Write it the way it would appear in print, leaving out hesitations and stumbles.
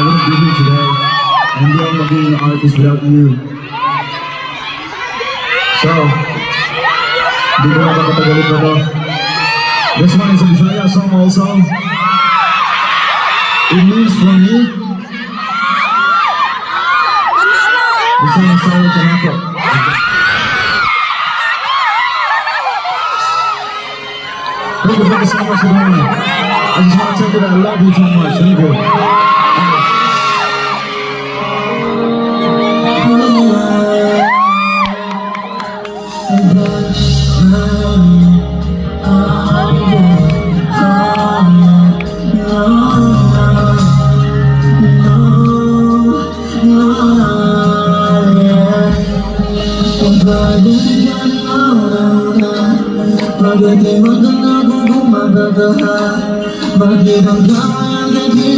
wouldn't be here today. And hindi ako magiging artist without you. So, hindi ko na kapatagalin pa to. This one is a Bisaya song also. It means for me. This one is Sayo Tanako. Thank you so much for doing it. I just want to tell you that I love you so much. Thank you. Bakit di mo doon ako gumagagawa? Bakit hanggang